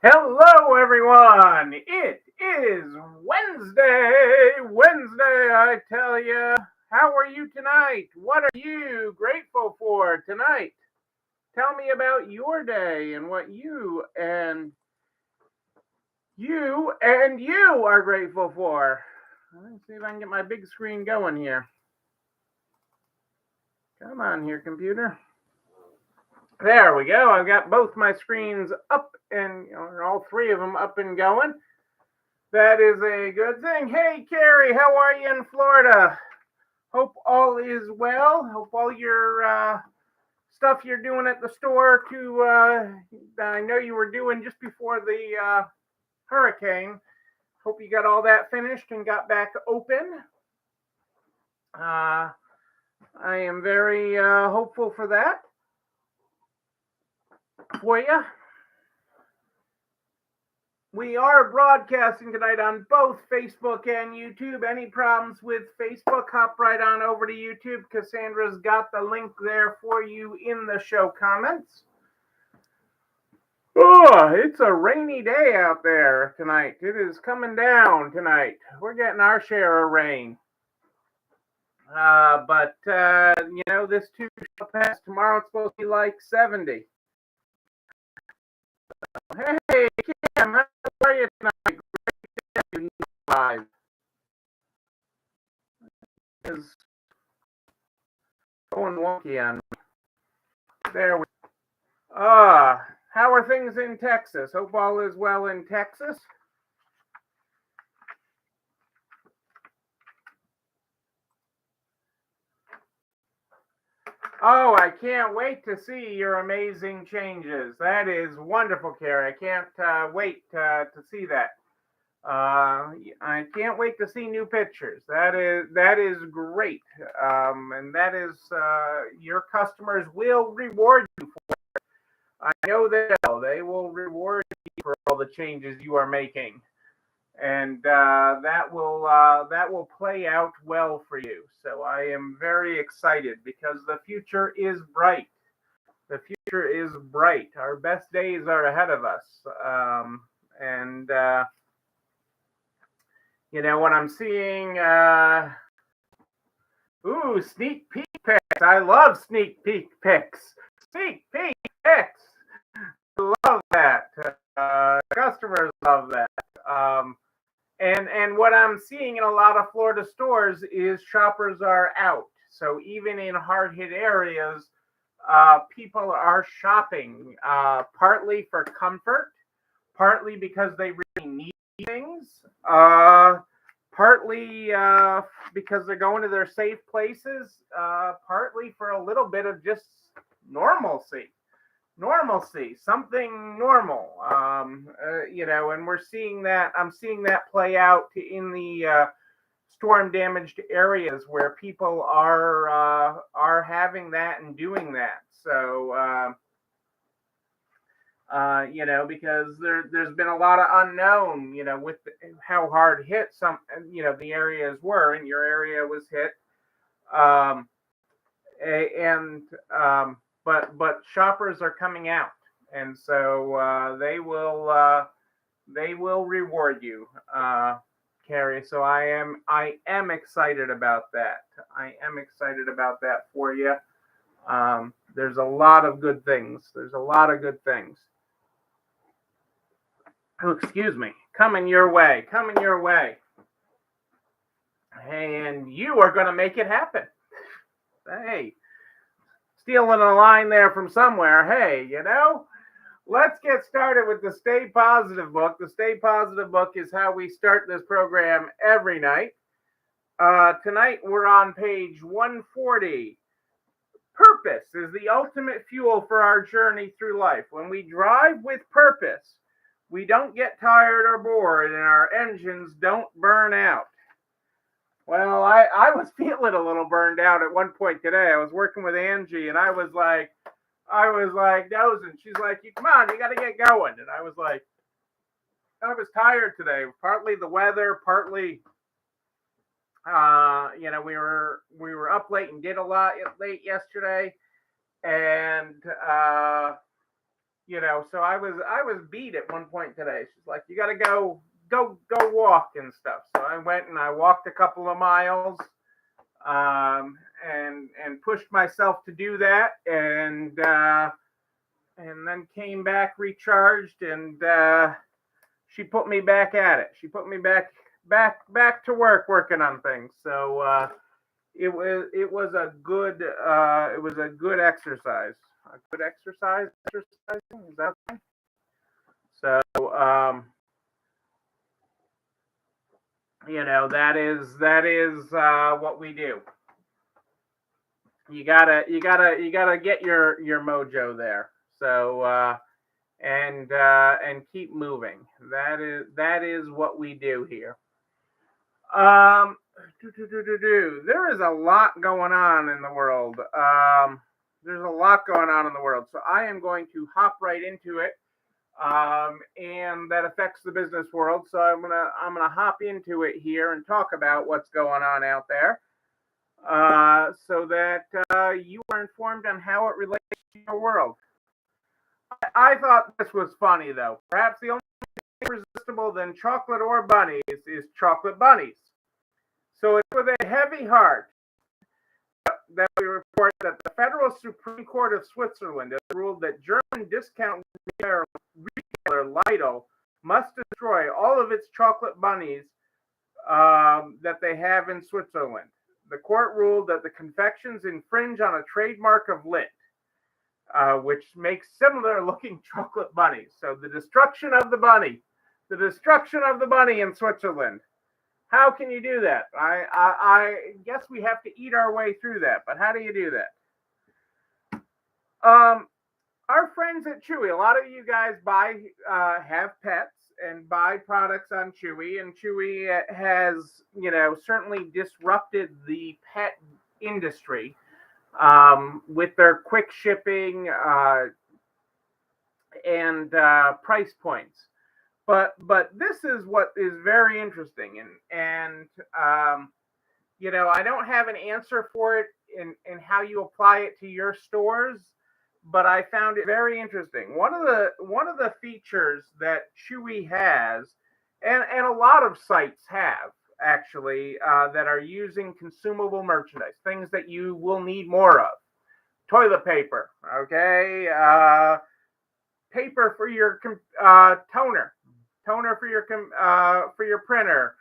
Hello, everyone. It is Wednesday. Wednesday, I tell you. How are you tonight? What are you grateful for tonight? Tell me about your day and what you are grateful for. Let's see if I can get my big screen going here. Come on here, computer. There we go. I've got both my screens up and all three of them up and going. That is a good thing. Hey, Carrie, how are you in Florida? Hope all is well. Hope all your stuff you're doing at the store that I know you were doing just before the hurricane. Hope you got all that finished and got back open. I am very hopeful for that for you. We are broadcasting tonight on both Facebook and YouTube. Any problems with Facebook, hop right on over to YouTube. Cassandra's got the link there for you in the show comments. Oh, it's a rainy day out there tonight. It is coming down tonight. We're getting our share of rain. But this too shall pass. Tomorrow it's supposed to be like 70. Hey, Kim, how are you tonight? Great to have you live. Is going wonky on me. There we how are things in Texas? Hope all is well in Texas. Oh, I can't wait to see your amazing changes. That is wonderful, Carrie. I can't wait to see that. I can't wait to see new pictures. That is great, and that is your customers will reward you for it. I know they will reward you for all the changes you are making, and that will play out well for you. So I am very excited because the future is bright. The future is bright. Our best days are ahead of us, and what I'm seeing. Sneak peek pics. I love sneak peek pics. Sneak peek pics. Love that. Customers love that. And what I'm seeing in a lot of Florida stores is shoppers are out. So even in hard hit areas, people are shopping partly for comfort, partly because they really need things, partly because they're going to their safe places, partly for a little bit of just normalcy, something normal, and we're seeing that. I'm seeing that play out in the storm damaged areas where people are having that and doing that. So because there's been a lot of unknown, with how hard hit the areas were, and your area was hit, and but shoppers are coming out, and so they will reward you, Carrie. So I am excited about that. I am excited about that for you. There's a lot of good things. Oh, excuse me. Coming your way. And you are going to make it happen. Hey, stealing a line there from somewhere. Hey, let's get started with the Stay Positive book. The Stay Positive book is how we start this program every night. Tonight we're on page 140. Purpose is the ultimate fuel for our journey through life. When we drive with purpose, we don't get tired or bored, and our engines don't burn out. Well, I was feeling a little burned out at one point today. I was working with Angie, and I was like dozing. She's like, "Come on, you got to get going." And I was tired today. Partly the weather, partly, we were up late and did a lot late yesterday, and So I was beat at one point today. She's like, you got to go walk and stuff. So I went and I walked a couple of miles, and pushed myself to do that, and then came back recharged, and she put me back at it. She put me back to work working on things. So it was a good exercise. A good exercising, is that right? So that is what we do. You gotta get your mojo there. So and keep moving. That is what we do here. Um, There is a lot going on in the world. There's a lot going on in the world. So I am going to hop right into it. And that affects the business world. So I'm gonna hop into it here and talk about what's going on out there, so that you are informed on how it relates to your world. I thought this was funny though. Perhaps the only thing more irresistible than chocolate or bunnies is chocolate bunnies. So it's with a heavy heart that we report that the Federal Supreme Court of Switzerland has ruled that German discount retailer Lidl must destroy all of its chocolate bunnies that they have in Switzerland. The court ruled that the confections infringe on a trademark of Lindt, which makes similar looking chocolate bunnies. So the destruction of the bunny in Switzerland. How can you do that? I guess we have to eat our way through that, but how do you do that? Our friends at Chewy, a lot of you guys have pets and buy products on Chewy, and Chewy has certainly disrupted the pet industry with their quick shipping and price points. But this is what is very interesting, and I don't have an answer for it in how you apply it to your stores, but I found it very interesting. One of the features that Chewy has, and a lot of sites have actually, that are using consumable merchandise, things that you will need more of. Toilet paper, okay, paper for your toner for your printer,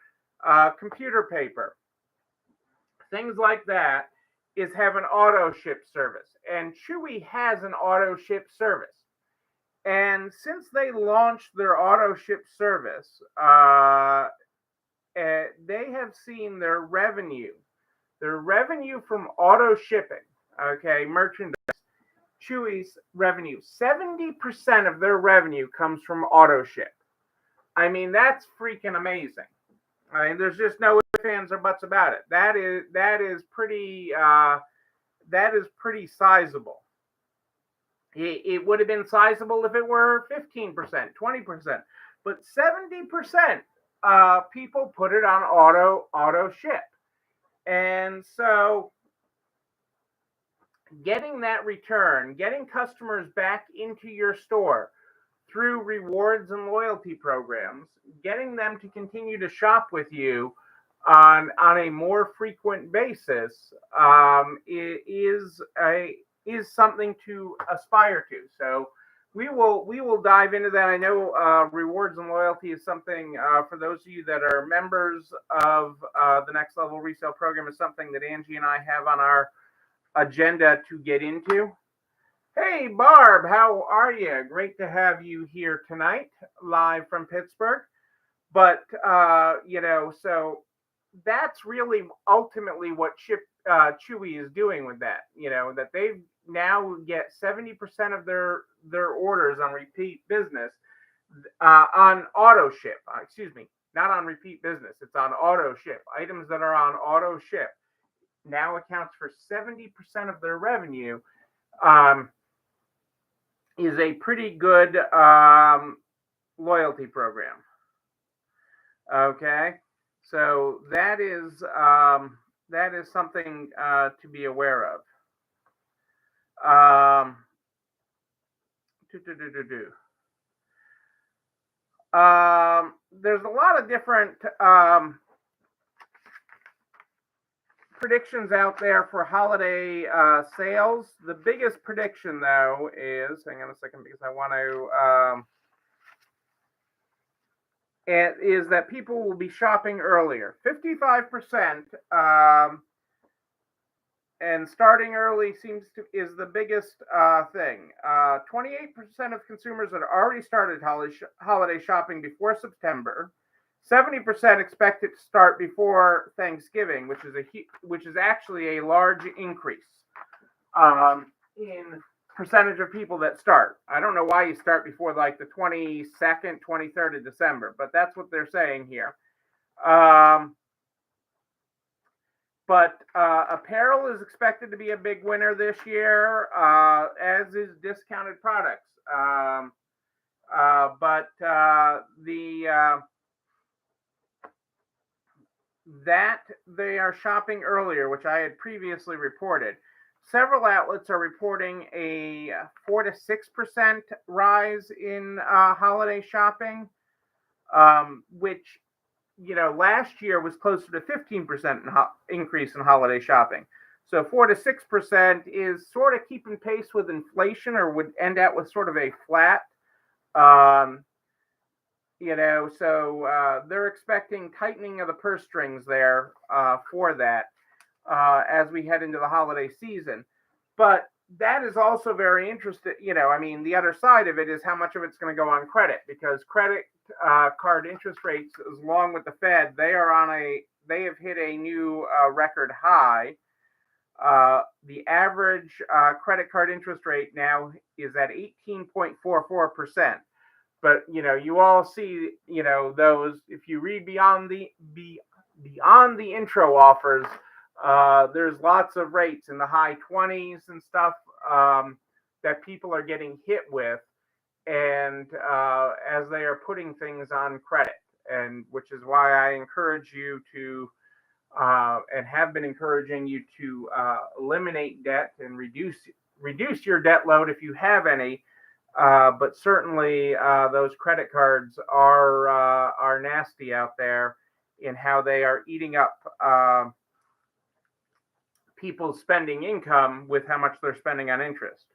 computer paper, things like that, is have an auto ship service, and Chewy has an auto ship service. And since they launched their auto ship service, they have seen their revenue from auto shipping, okay, merchandise. Chewy's revenue, 70% of their revenue comes from auto ship. I mean, that's freaking amazing. I mean, there's just no ifs, ands, or buts about it. That is pretty sizable. It would have been sizable if it were 15%, 20%, but 70% people put it on auto ship, and so getting that return, getting customers back into your store through rewards and loyalty programs, getting them to continue to shop with you on a more frequent basis, is something to aspire to. So we will dive into that. I know rewards and loyalty is something, for those of you that are members of the Next Level Resale program, is something that Angie and I have on our agenda to get into. Hey, Barb, how are you? Great to have you here tonight, live from Pittsburgh. But, so that's really ultimately what Chewy is doing with that, that they now get 70% of their orders on repeat business, on auto ship. Excuse me, not on repeat business. It's on auto ship. Items that are on auto ship now accounts for 70% of their revenue. Is a pretty good loyalty program. Okay, so that is something to be aware of. There's a lot of different predictions out there for holiday sales. The biggest prediction, though, is, hang on a second because I want to, is that people will be shopping earlier. 55%, and starting early is the biggest thing. 28% of consumers had already started holiday shopping before September. 70% expect it to start before Thanksgiving, which is actually a large increase in percentage of people that start. I don't know why you start before like the 22nd, 23rd of December, but that's what they're saying here. But apparel is expected to be a big winner this year, as is discounted products. That they are shopping earlier, which I had previously reported. Several outlets are reporting a 4 to 6% rise in holiday shopping, which, last year was closer to 15% increase in holiday shopping. So 4 to 6% is sort of keeping pace with inflation, or would end out with sort of a flat. So they're expecting tightening of the purse strings there for that as we head into the holiday season. But that is also very interesting. The other side of it is how much of it's going to go on credit, because credit card interest rates, along with the Fed, they have hit a new record high. The average credit card interest rate now is at 18.44%. But you all see, those, if you read beyond the intro offers, there's lots of rates in the high 20s and stuff that people are getting hit with, and as they are putting things on credit, and which is why I encourage you to and have been encouraging you to eliminate debt and reduce your debt load if you have any. But certainly those credit cards are nasty out there in how they are eating up people's spending income with how much they're spending on interest.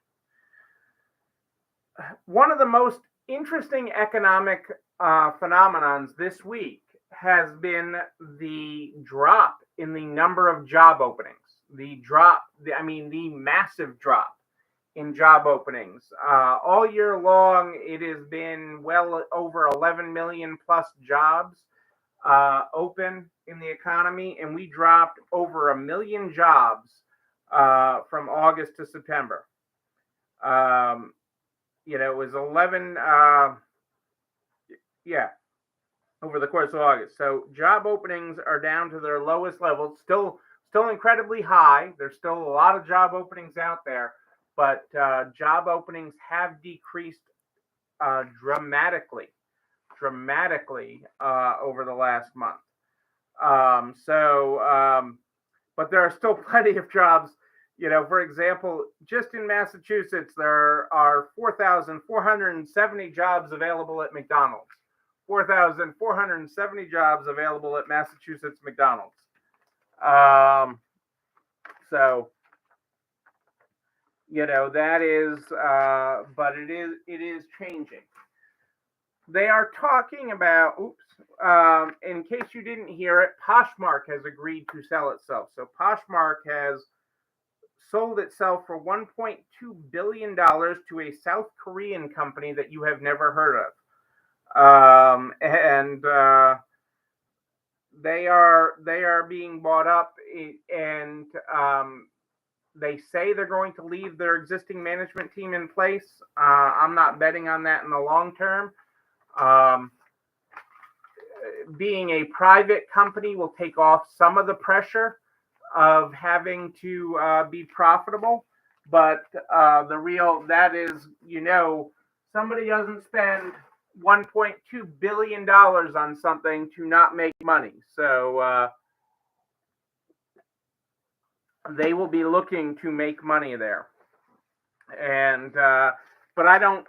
One of the most interesting economic phenomenons this week has been the drop in the number of job openings. The massive drop in job openings. All year long, it has been well over 11 million plus jobs open in the economy, and we dropped over 1 million jobs from August to September. It was 11, over the course of August. So job openings are down to their lowest level. Still incredibly high. There's still a lot of job openings out there, but job openings have decreased dramatically over the last month. But there are still plenty of jobs. For example, just in Massachusetts, there are 4,470 jobs available at McDonald's. 4,470 jobs available at Massachusetts McDonald's. That is, but it is changing. They are talking about, in case you didn't hear it, Poshmark has agreed to sell itself. So Poshmark has sold itself for $1.2 billion to a South Korean company that you have never heard of. They are being bought up, and they say they're going to leave their existing management team in place. I'm not betting on that in the long term. Being a private company will take off some of the pressure of having to be profitable, but that is, somebody doesn't spend $1.2 billion on something to not make money. So they will be looking to make money there. And but I don't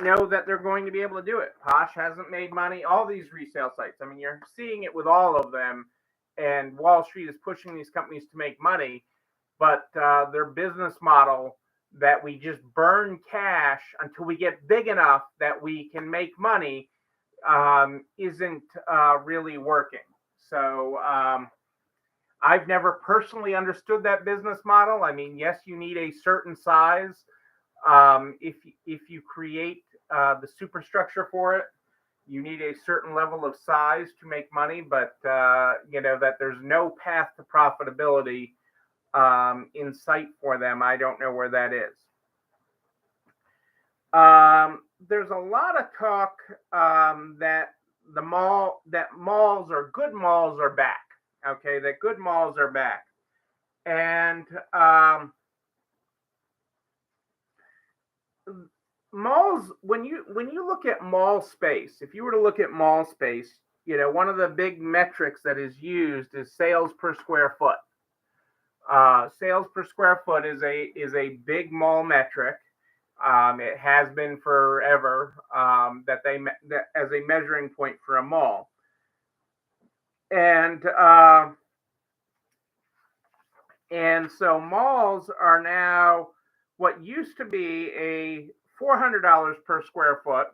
know that they're going to be able to do it. Posh hasn't made money. All these resale sites. I mean, you're seeing it with all of them, and Wall Street is pushing these companies to make money, but their business model that we just burn cash until we get big enough that we can make money isn't really working. So I've never personally understood that business model. I mean, yes, you need a certain size if you create the superstructure for it. You need a certain level of size to make money, but that there's no path to profitability in sight for them. I don't know where that is. There's a lot of talk that malls or good malls are back. Okay, that good malls are back, and malls. When you look at mall space, if you were to look at mall space, one of the big metrics that is used is sales per square foot. Sales per square foot is a big mall metric. It has been forever that as a measuring point for a mall, and so malls are now what used to be a $400 per square foot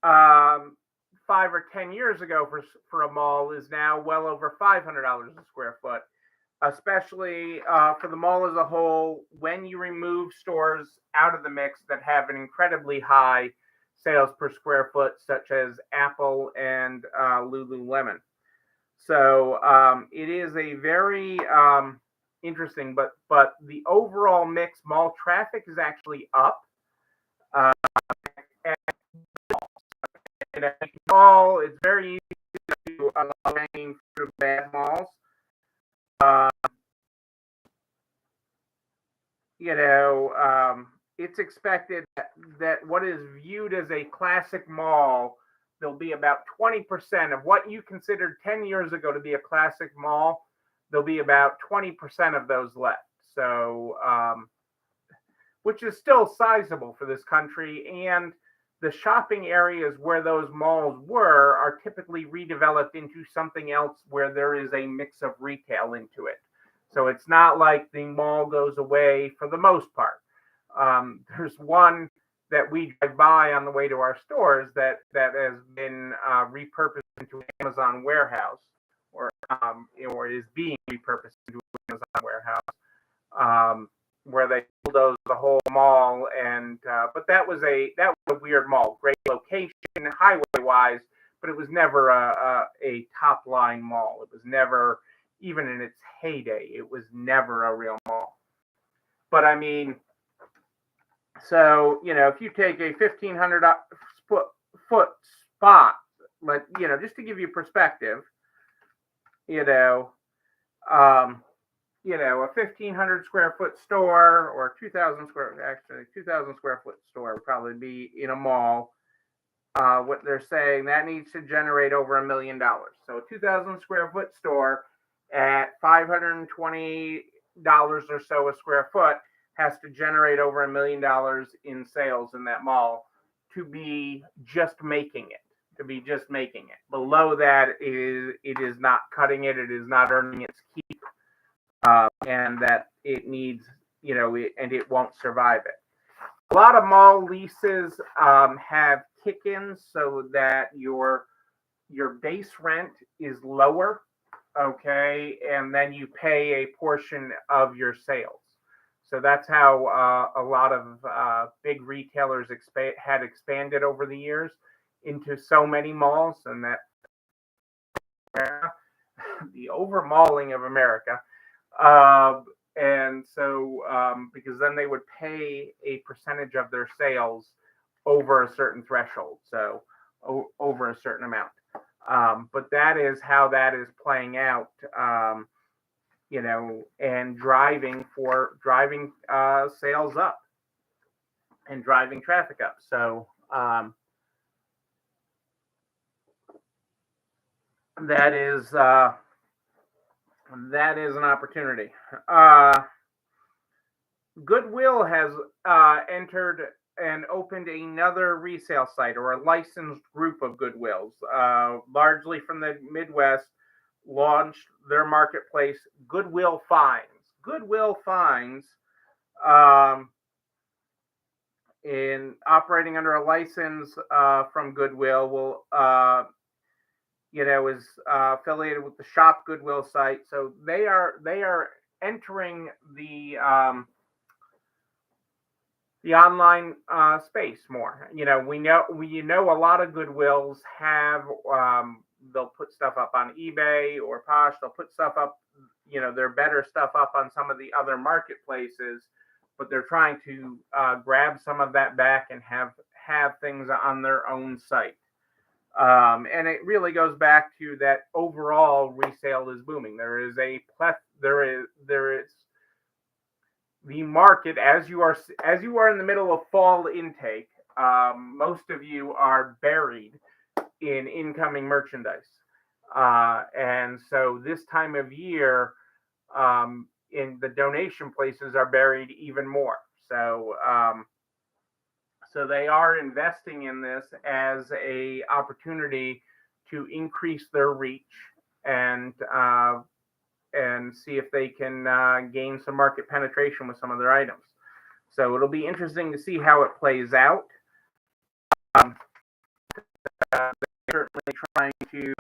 5 or 10 years ago for a mall is now well over $500 a square foot, especially for the mall as a whole, when you remove stores out of the mix that have an incredibly high sales per square foot, such as Apple and Lululemon. So it is a very interesting, but the overall mix, mall traffic is actually up. And mall, it's very easy to hanging through bad malls. It's expected that what is viewed as a classic mall, there'll be about 20% of what you considered 10 years ago to be a classic mall. There'll be about 20% of those left. So, which is still sizable for this country. And the shopping areas where those malls were are typically redeveloped into something else where there is a mix of retail into it. So it's not like the mall goes away for the most part. There's one that we drive by on the way to our stores that has been repurposed into an Amazon warehouse, or is being repurposed into an Amazon warehouse, where they bulldozed the whole mall. And but that was a weird mall, great location highway wise, but it was never a top line mall. It was never, even in its heyday, it was never a real mall. But I mean, so if you take a 1,500 foot spot, like just to give you perspective, a 1,500 square foot store or 2,000 square foot store would probably be in a mall. What they're saying, that needs to generate over $1 million. So a 2,000 square foot store at $520 or so a square foot has to generate over $1 million in sales in that mall to be just making it. Below that, it is not cutting it. It is not earning its keep, and that it needs, and it won't survive it. A lot of mall leases have kick-ins so that your base rent is lower, okay, and then you pay a portion of your sales. So that's how a lot of big retailers had expanded over the years into so many malls, and that the over-malling of America. And so, because then they would pay a percentage of their sales over a certain threshold, so over a certain amount. But that is how that is playing out, and driving sales up and driving traffic up. So that is an opportunity. Goodwill has entered and opened another resale site or a licensed group of Goodwills, largely from the Midwest, launched their marketplace, Goodwill Finds. Goodwill Finds, um, in operating under a license from Goodwill, will is affiliated with the Shop Goodwill site. So they are entering the online space more. We know a lot of Goodwills have they'll put stuff up on eBay or Posh. They'll put stuff up, their better stuff up on some of the other marketplaces, but they're trying to grab some of that back and have things on their own site. And it really goes back to that overall resale is booming. There is the market as you are in the middle of fall intake. Most of you are buried in incoming merchandise, and so this time of year, in the donation places are buried even more. So they are investing in this as a opportunity to increase their reach and see if they can gain some market penetration with some of their items. So it'll be interesting to see how it plays out. They're certainly trying to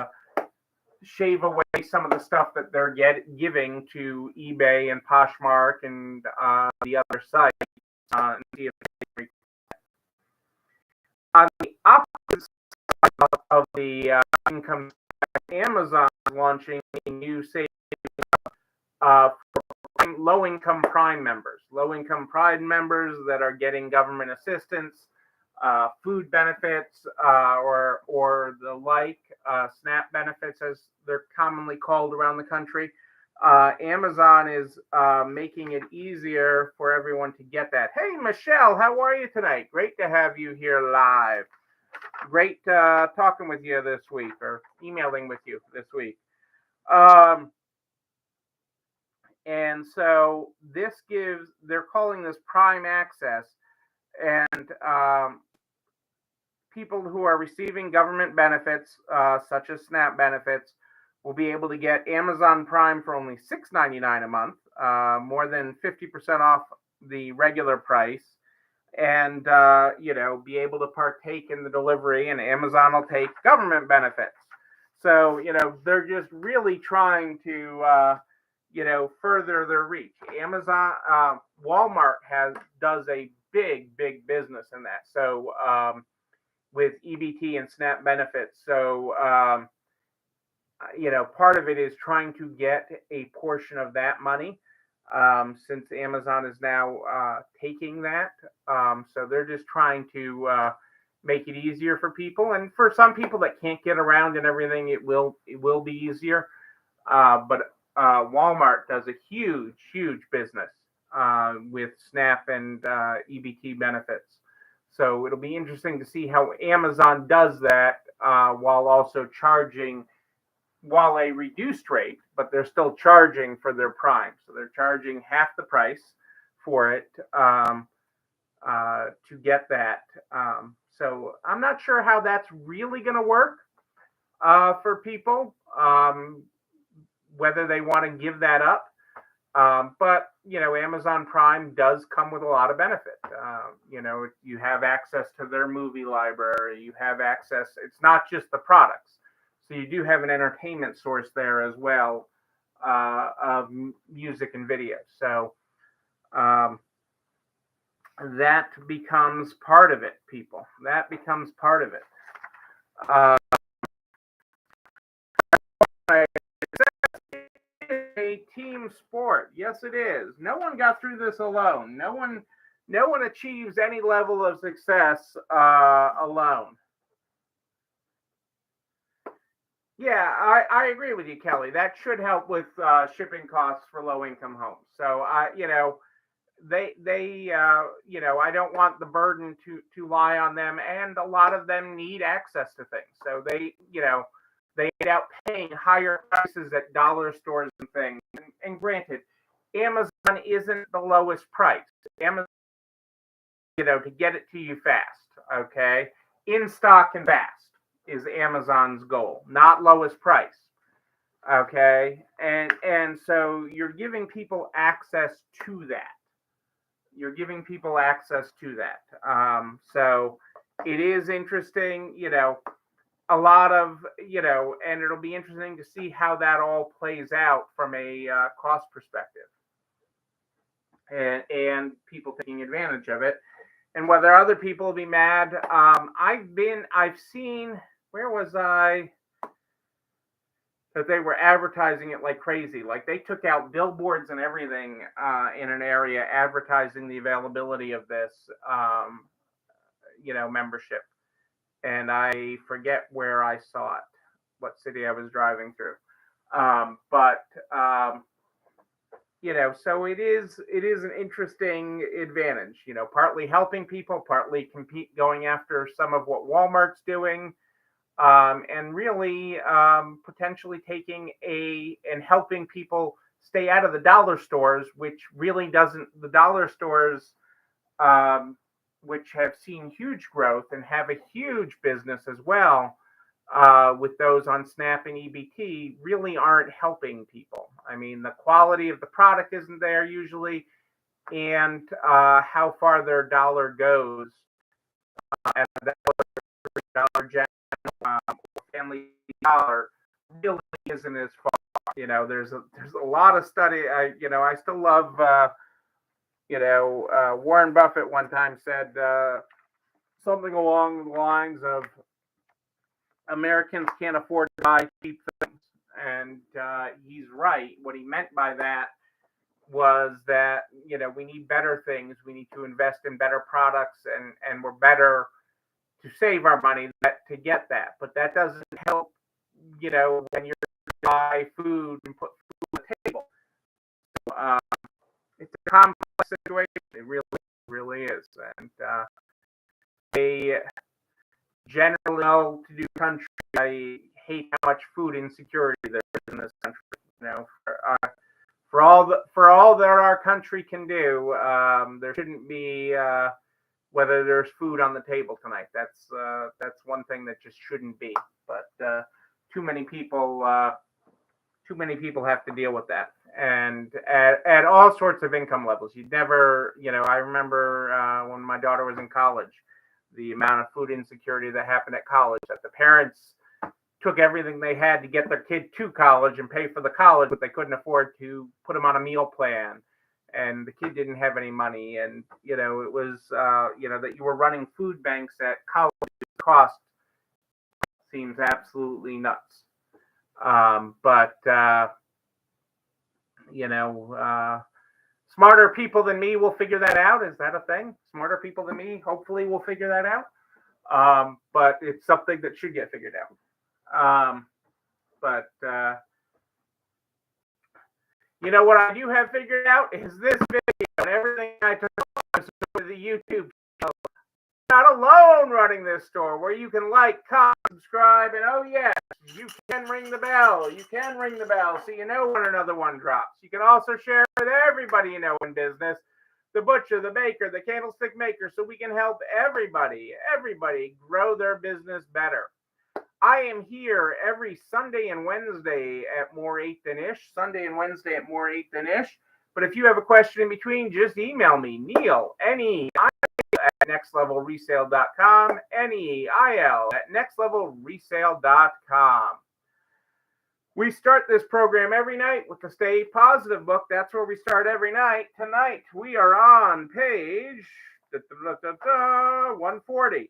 shave away some of the stuff that they're giving to eBay and Poshmark and the other sites, and see if they can. On the opposite side of the income, Amazon is launching a new savings for low-income Prime members. Low-income Prime members that are getting government assistance, food benefits, or the like, SNAP benefits as they're commonly called around the country. Amazon is making it easier for everyone to get that. Hey, Michelle, how are you tonight? Great to have you here live. Great talking with you this week, or emailing with you this week. And so they're calling this Prime Access, and people who are receiving government benefits, such as SNAP benefits, will be able to get Amazon Prime for only $6.99 a month, more than 50% off the regular price, and be able to partake in the delivery, and Amazon will take government benefits. So they're just really trying to further their reach. Amazon, Walmart does a big business in that. So with EBT and SNAP benefits. So part of it is trying to get a portion of that money, since Amazon is now taking that. So they're just trying to make it easier for people, and for some people that can't get around and everything, it will be easier. But Walmart does a huge business with SNAP and EBT benefits. So it'll be interesting to see how Amazon does that while also charging, while a reduced rate, but they're still charging for their Prime. So they're charging half the price for it to get that. So I'm not sure how that's really going to work for people, whether they want to give that up. But Amazon Prime does come with a lot of benefit. You have access to their movie library. You have access. It's not just the products. So you do have an entertainment source there as well, of music and video. So that becomes part of it, people. That becomes part of it. A team sport. Yes, it is. No one got through this alone. No one achieves any level of success alone. Yeah, I agree with you, Kelly. That should help with shipping costs for low income homes. So I don't want the burden to lie on them, and a lot of them need access to things. So they end up paying higher prices at dollar stores and things. And granted, Amazon isn't the lowest price. Amazon, to get it to you fast, okay? In stock and fast is Amazon's goal, not lowest price. Okay. And so you're giving people access to that. You're giving people access to that. So it is interesting, a lot of, and it'll be interesting to see how that all plays out from a cost perspective, and people taking advantage of it, and whether other people will be mad. I've seen, where was I? That they were advertising it like crazy. Like they took out billboards and everything in an area advertising the availability of this, membership. And I forget where I saw it, what city I was driving through. So it is an interesting advantage. Partly helping people, partly going after some of what Walmart's doing. And really potentially taking and helping people stay out of the dollar stores, which really doesn't, the dollar stores, which have seen huge growth and have a huge business as well, with those on SNAP and EBT, really aren't helping people. I mean, the quality of the product isn't there usually, and how far their dollar goes at the Dollar General Family Dollar really isn't as far. There's a lot of study. I still love. Warren Buffett one time said something along the lines of, Americans can't afford to buy cheap things, and he's right. What he meant by that was that we need better things. We need to invest in better products, and we're better to save our money to get that. But that doesn't help, when you're buy food and put food on the table. So, it's a complex situation. It really is. And a generally well-to-do country, I hate how much food insecurity there is in this country. For all that our country can do, there shouldn't be whether there's food on the table tonight. That's one thing that just shouldn't be. But too many people have to deal with that, and at all sorts of income levels. You'd never, I remember when my daughter was in college, the amount of food insecurity that happened at college, that the parents took everything they had to get their kid to college and pay for the college, but they couldn't afford to put them on a meal plan. And the kid didn't have any money. And, it was, that you were running food banks at college cost seems absolutely nuts. Smarter people than me will figure that out. Is that a thing? Smarter people than me, hopefully, will figure that out. But it's something that should get figured out. What I do have figured out is this video and everything I took to the YouTube channel. I'm not alone running this store, where you can like, comment, subscribe, and oh yes, you can ring the bell. You can ring the bell so you know when another one drops. You can also share with everybody you know in business, the butcher, the baker, the candlestick maker, so we can help everybody grow their business better. I am here every Sunday and Wednesday at More 8 Than Ish. Sunday and Wednesday at More 8 Than Ish. But if you have a question in between, just email me, Neil, N-E-I-L, at nextlevelresale.com, Neil at nextlevelresale.com. We start this program every night with the Stay Positive book. That's where we start every night. Tonight, we are on page 140.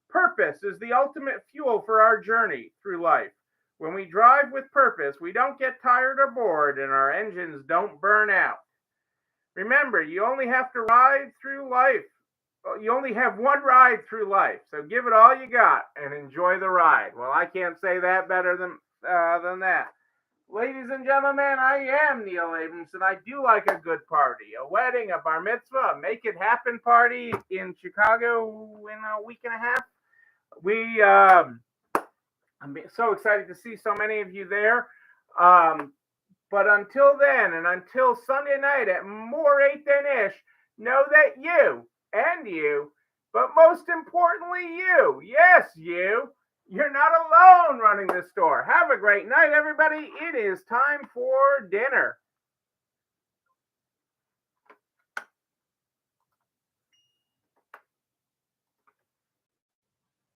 Purpose is the ultimate fuel for our journey through life. When we drive with purpose, we don't get tired or bored, and our engines don't burn out. Remember, you only have to ride through life. You only have one ride through life, so give it all you got and enjoy the ride. Well, I can't say that better than that. Ladies and gentlemen, I am Neil Abramson. I do like a good party, a wedding, a bar mitzvah, a make it happen party in Chicago in a week and a half. I'm so excited to see so many of you there. But But until then, and until Sunday night at more 8 than ish, know that you and you, but most importantly, you, yes, you're not alone running this store. Have a great night, everybody. It is time for dinner.